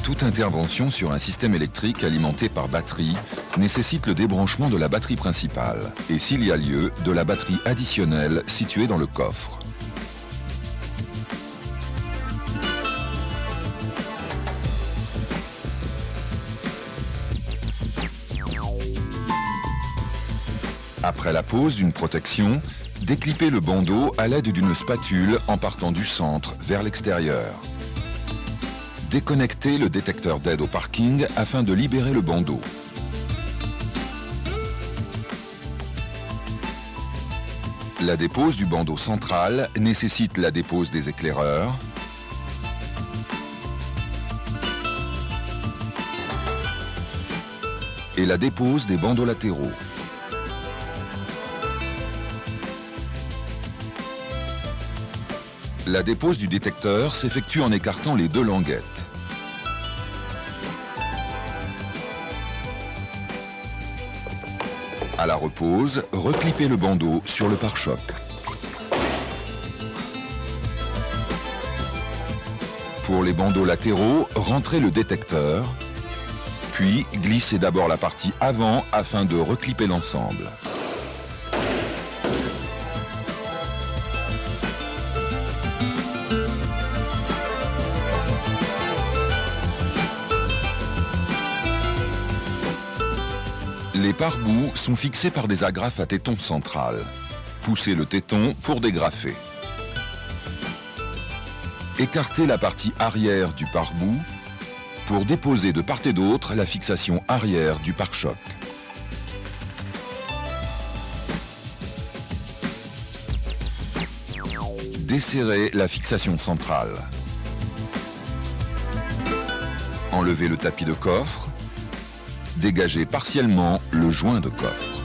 Toute intervention sur un système électrique alimenté par batterie nécessite le débranchement de la batterie principale et, s'il y a lieu, de la batterie additionnelle située dans le coffre. Après la pose d'une protection, déclipez le bandeau à l'aide d'une spatule en partant du centre vers l'extérieur. Déconnectez le détecteur d'aide au parking afin de libérer le bandeau. La dépose du bandeau central nécessite la dépose des éclaireurs, et la dépose des bandeaux latéraux. La dépose du détecteur s'effectue en écartant les deux languettes. À la repose, reclippez le bandeau sur le pare-choc. Pour les bandeaux latéraux, rentrez le détecteur, puis glissez d'abord la partie avant afin de reclipper l'ensemble. Les pare-boues sont fixés par des agrafes à téton central. Poussez le téton pour dégrafer. Écartez la partie arrière du pare-boue pour déposer de part et d'autre la fixation arrière du pare-choc. Desserrez la fixation centrale. Enlevez le tapis de coffre. Dégagez partiellement le joint de coffre.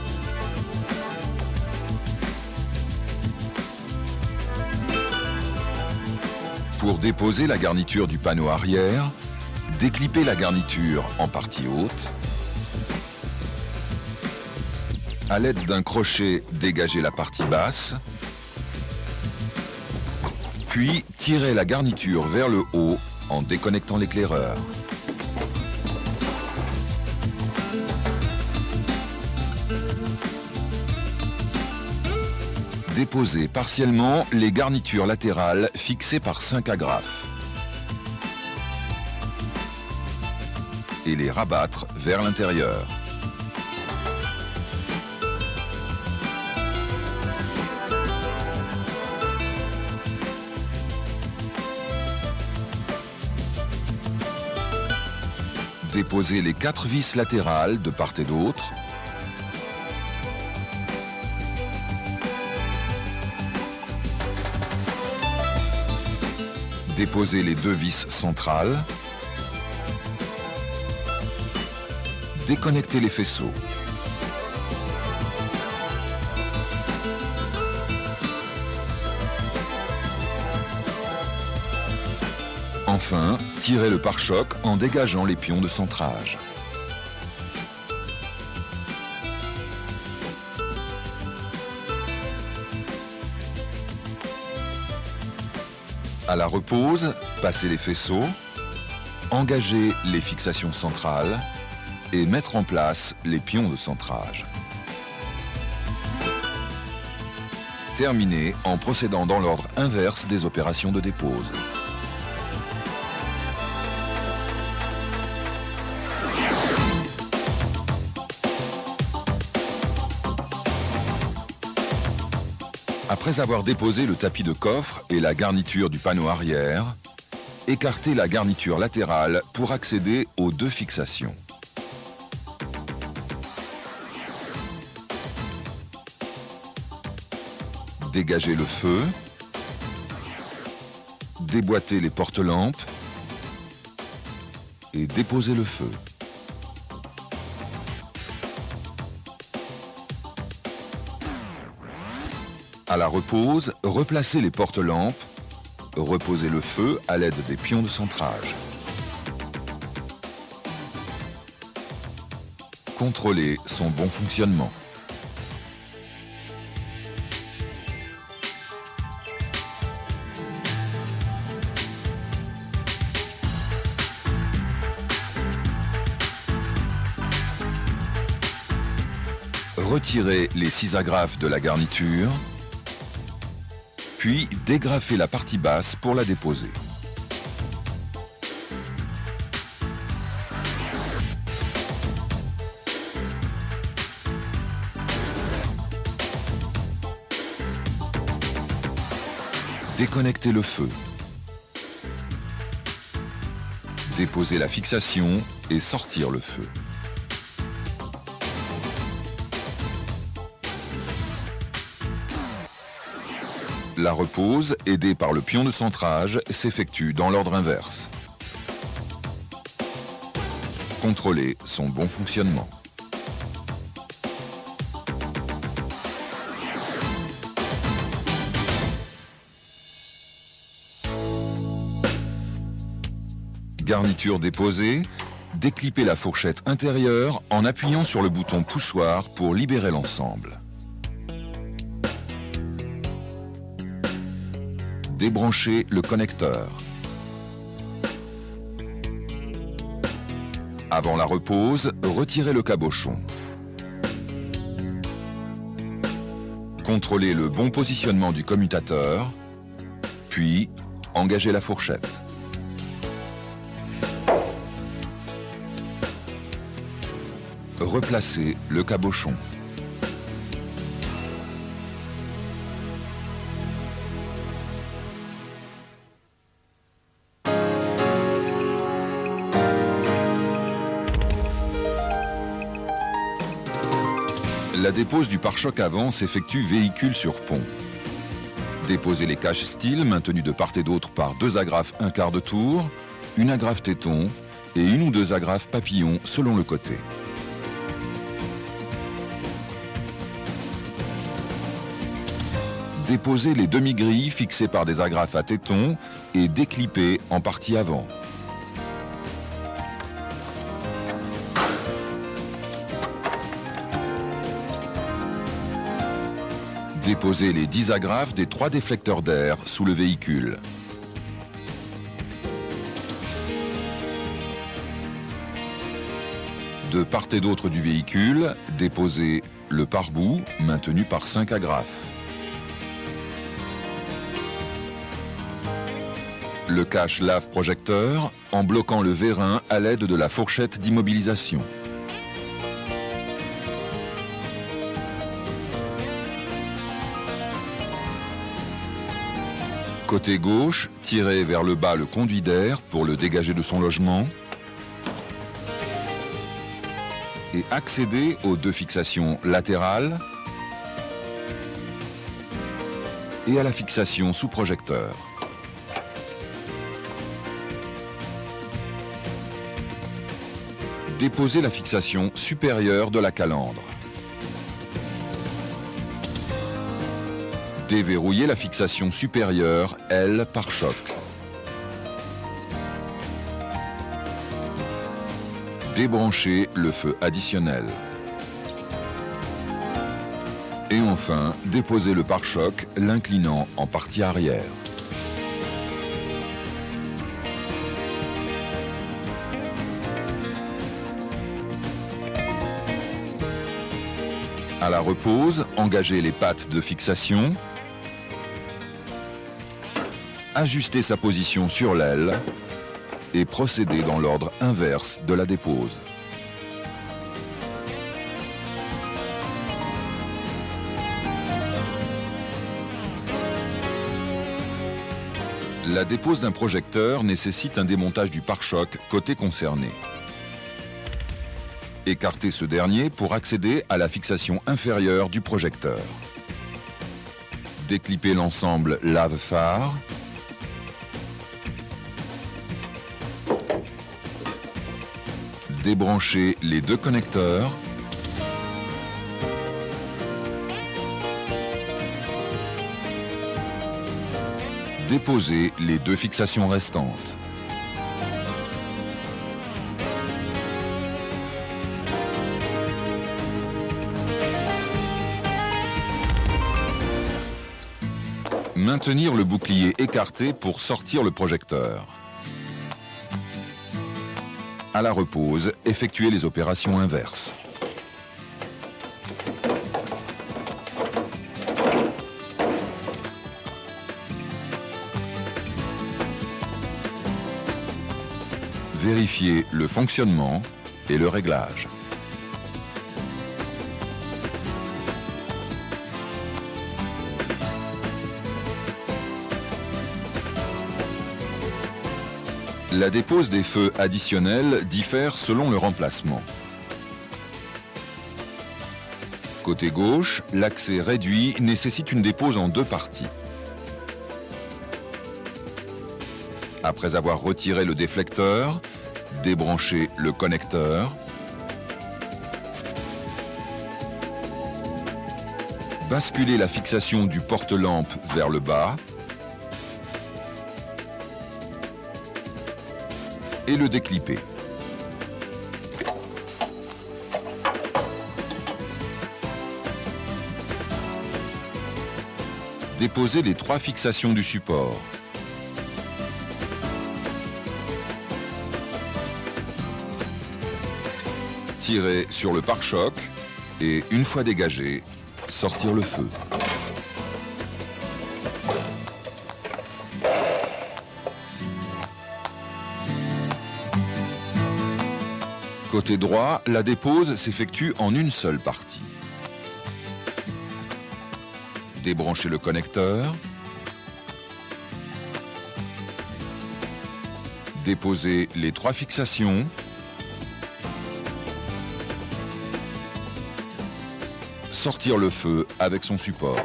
Pour déposer la garniture du panneau arrière, déclipez la garniture en partie haute. À l'aide d'un crochet, dégagez la partie basse. Puis tirez la garniture vers le haut en déconnectant l'éclaireur. Déposez partiellement les garnitures latérales fixées par 5 agrafes et les rabattre vers l'intérieur. Déposez les 4 vis latérales de part et d'autre. Déposez les 2 vis centrales. Déconnectez les faisceaux. Enfin, tirez le pare-choc en dégageant les pions de centrage. À la repose, passez les faisceaux, engagez les fixations centrales et mettre en place les pions de centrage. Terminez en procédant dans l'ordre inverse des opérations de dépose. Après avoir déposé le tapis de coffre et la garniture du panneau arrière, écartez la garniture latérale pour accéder aux 2 fixations. Dégagez le feu, déboîtez les porte-lampes et déposez le feu. À la repose, replacez les porte-lampes. Reposez le feu à l'aide des pions de centrage. Contrôlez son bon fonctionnement. Retirez les 6 agrafes de la garniture, puis dégrafez la partie basse pour la déposer. Déconnectez le feu. Déposez la fixation et sortir le feu. La repose, aidée par le pion de centrage, s'effectue dans l'ordre inverse. Contrôlez son bon fonctionnement. Garniture déposée, déclipez la fourchette intérieure en appuyant sur le bouton poussoir pour libérer l'ensemble. Débranchez le connecteur. Avant la repose, retirez le cabochon. Contrôlez le bon positionnement du commutateur, puis engagez la fourchette. Replacez le cabochon. La dépose du pare-choc avant s'effectue véhicule sur pont. Déposez les caches style maintenus de part et d'autre par 2 agrafes 1/4 de tour, une agrafe téton et 1 ou 2 agrafes papillon selon le côté. Déposez les demi-grilles fixées par des agrafes à téton et déclipez en partie avant. Déposez les 10 agrafes des 3 déflecteurs d'air sous le véhicule. De part et d'autre du véhicule, déposez le pare-boue maintenu par 5 agrafes. Le cache lave-projecteur en bloquant le vérin à l'aide de la fourchette d'immobilisation. Côté gauche, tirez vers le bas le conduit d'air pour le dégager de son logement et accédez aux 2 fixations latérales et à la fixation sous projecteur. Déposez la fixation supérieure de la calandre. Déverrouillez la fixation supérieure, elle, par choc. Débranchez le feu additionnel. Et enfin, déposez le pare-choc, l'inclinant en partie arrière. À la repose, engagez les pattes de fixation. Ajustez sa position sur l'aile et procédez dans l'ordre inverse de la dépose. La dépose d'un projecteur nécessite un démontage du pare-choc côté concerné. Écartez ce dernier pour accéder à la fixation inférieure du projecteur. Déclipez l'ensemble lave-phare. Débranchez les 2 connecteurs. Déposez les 2 fixations restantes. Maintenir le bouclier écarté pour sortir le projecteur. À la repose, effectuez les opérations inverses. Vérifiez le fonctionnement et le réglage. La dépose des feux additionnels diffère selon le remplacement. Côté gauche, l'accès réduit nécessite une dépose en 2 parties. Après avoir retiré le déflecteur, débranchez le connecteur, basculez la fixation du porte-lampe vers le bas et le décliper. Déposez les 3 fixations du support. Tirez sur le pare-choc et, une fois dégagé, sortir le feu. Côté droit, la dépose s'effectue en une seule partie. Débranchez le connecteur. Déposez les 3 fixations. Sortir le feu avec son support.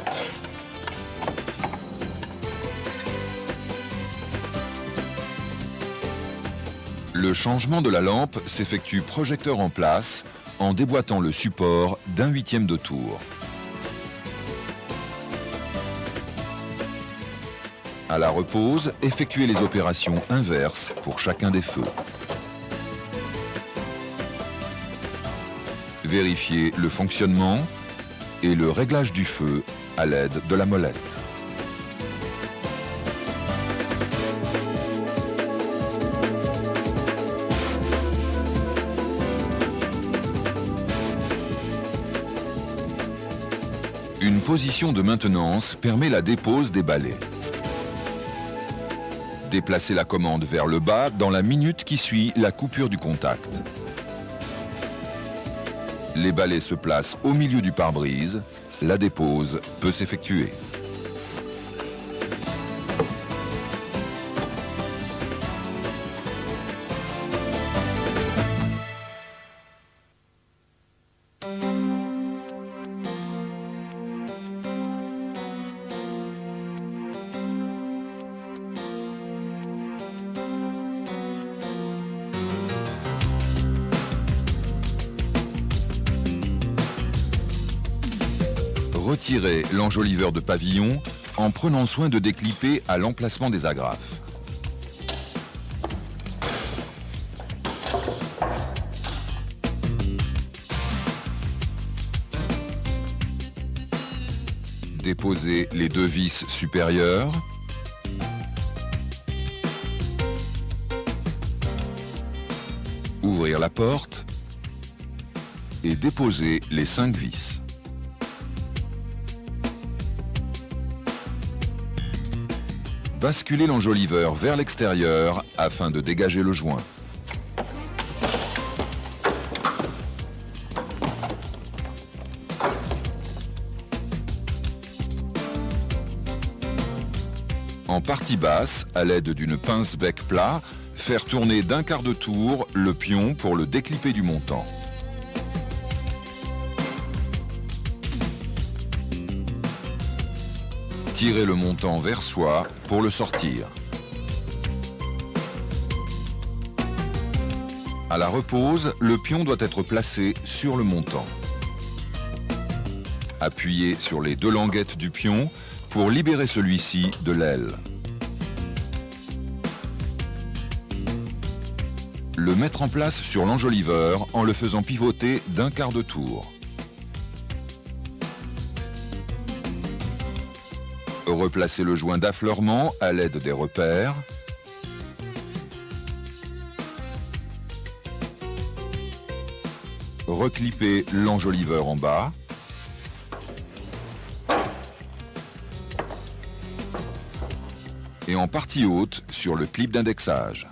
Le changement de la lampe s'effectue projecteur en place en déboîtant le support d'1/8 de tour. À la repose, effectuez les opérations inverses pour chacun des feux. Vérifiez le fonctionnement et le réglage du feu à l'aide de la molette. Une position de maintenance permet la dépose des balais. Déplacez la commande vers le bas dans la minute qui suit la coupure du contact. Les balais se placent au milieu du pare-brise. La dépose peut s'effectuer. Retirez l'enjoliveur de pavillon en prenant soin de décliper à l'emplacement des agrafes. Déposez les 2 vis supérieures. Ouvrir la porte et déposer les 5 vis. Basculez l'enjoliveur vers l'extérieur afin de dégager le joint. En partie basse, à l'aide d'une pince bec plat, faire tourner d'1/4 de tour le pion pour le décliper du montant. Tirez le montant vers soi pour le sortir. À la repose, le pion doit être placé sur le montant. Appuyez sur les 2 languettes du pion pour libérer celui-ci de l'aile. Le mettre en place sur l'enjoliveur en le faisant pivoter d'un quart de tour. Replacer le joint d'affleurement à l'aide des repères. Reclipper l'enjoliveur en bas. Et en partie haute sur le clip d'indexage.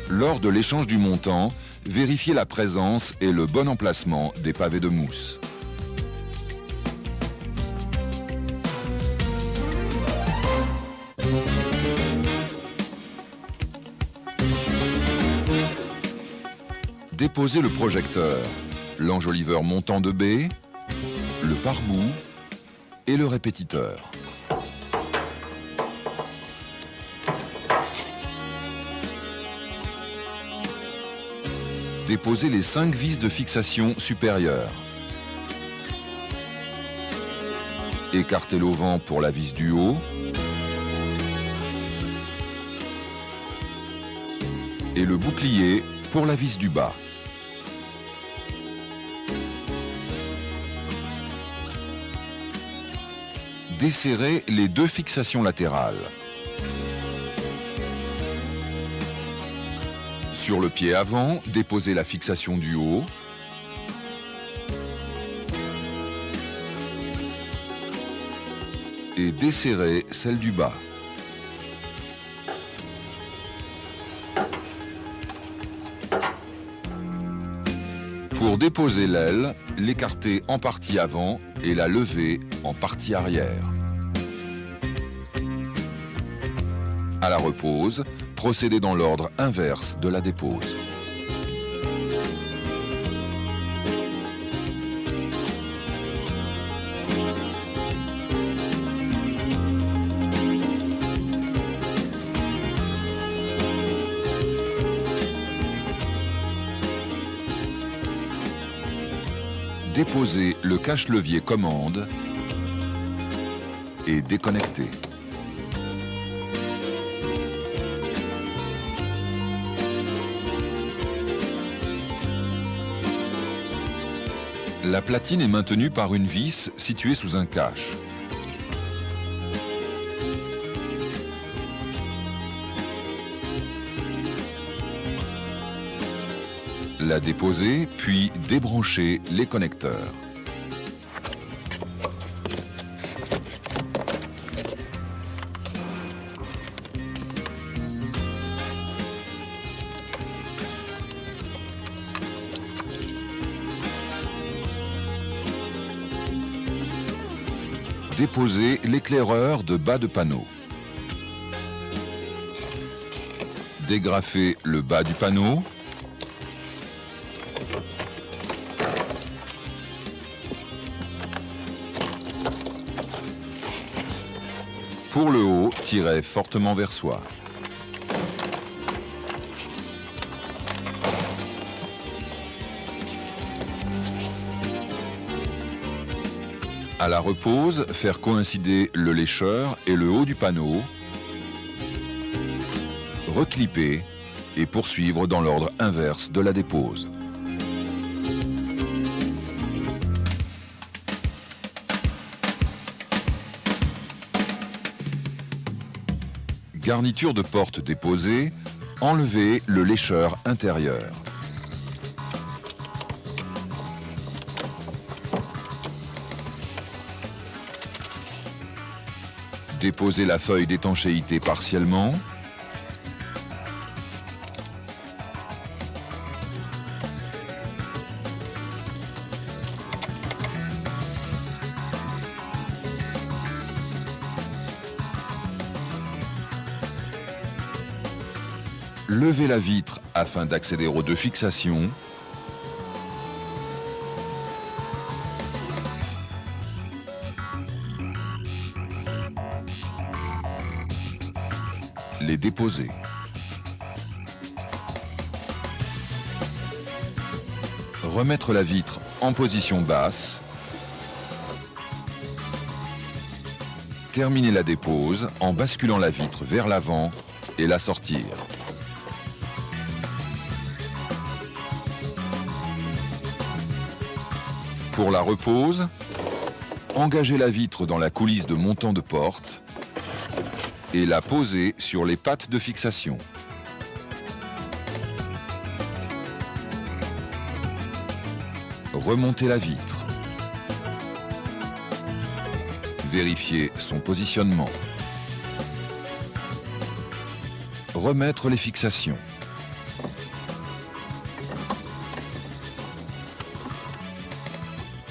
Lors de l'échange du montant, vérifiez la présence et le bon emplacement des pavés de mousse. Déposez le projecteur, l'enjoliveur montant de baie, le pare-boue et le répétiteur. Déposez les 5 vis de fixation supérieures. Écartez l'auvent pour la vis du haut. Et le bouclier pour la vis du bas. Desserrez les 2 fixations latérales. Sur le pied avant, déposez la fixation du haut. Et desserrez celle du bas. Pour déposer l'aile, l'écarter en partie avant et la lever en partie arrière. À la repose, procédez dans l'ordre inverse de la dépose. Déposez le cache-levier commande et déconnectez. La platine est maintenue par une vis située sous un cache. La déposer, puis débrancher les connecteurs. Déposer l'éclaireur de bas de panneau. Dégrafer le bas du panneau. Pour le haut, tirez fortement vers soi. À la repose, faire coïncider le lécheur et le haut du panneau. Reclipper et poursuivre dans l'ordre inverse de la dépose. Garniture de porte déposée, enlevez le lécheur intérieur. Déposez la feuille d'étanchéité partiellement. Levez la vitre afin d'accéder aux 2 fixations. Les déposer. Remettre la vitre en position basse. Terminer la dépose en basculant la vitre vers l'avant et la sortir. Pour la repose, engagez la vitre dans la coulisse de montant de porte et la posez sur les pattes de fixation. Remontez la vitre. Vérifiez son positionnement. Remettre les fixations.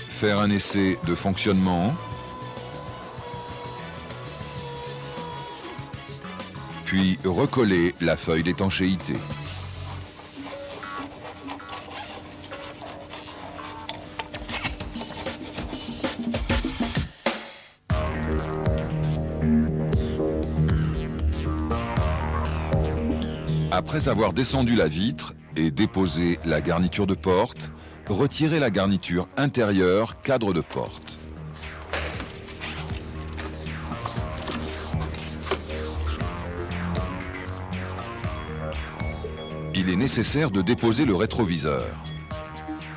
Faire un essai de fonctionnement. Puis recoller la feuille d'étanchéité. Après avoir descendu la vitre et déposé la garniture de porte, retirez la garniture intérieure cadre de porte. Il est nécessaire de déposer le rétroviseur.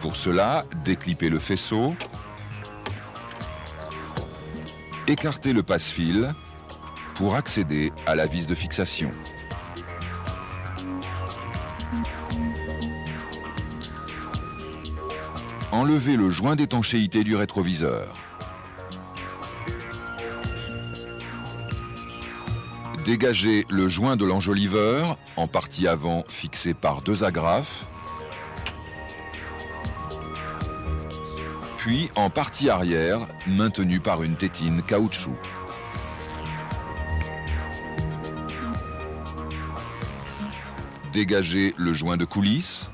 Pour cela, déclippez le faisceau, écartez le passe-fil pour accéder à la vis de fixation. Enlevez le joint d'étanchéité du rétroviseur. Dégagez le joint de l'enjoliveur, en partie avant fixé par 2 agrafes, puis en partie arrière, maintenu par une tétine caoutchouc. Dégagez le joint de coulisse.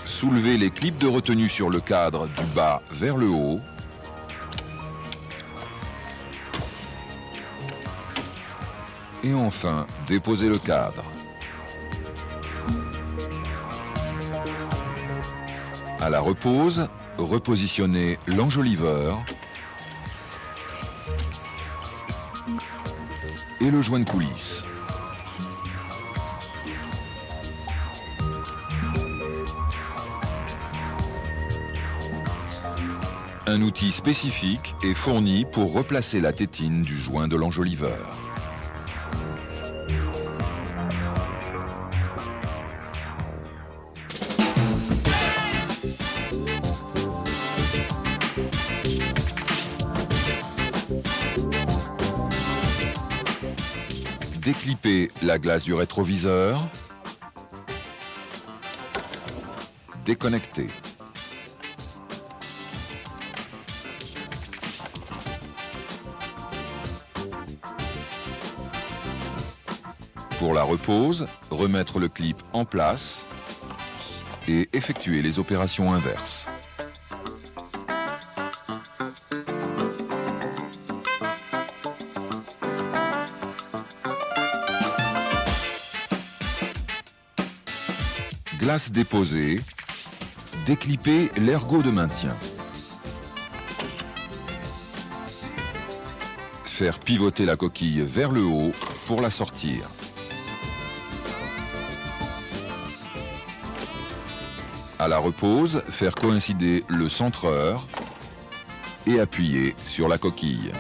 Soulevez les clips de retenue sur le cadre du bas vers le haut. Et enfin, déposez le cadre. À la repose, repositionnez l'enjoliveur et le joint de coulisse. Un outil spécifique est fourni pour replacer la tétine du joint de l'enjoliveur. Déclippez la glace du rétroviseur. Déconnectez. Pour la repose, remettre le clip en place et effectuer les opérations inverses. Glace déposée, déclippez l'ergot de maintien. Faire pivoter la coquille vers le haut pour la sortir. À la repose, faire coïncider le centreur et appuyer sur la coquille.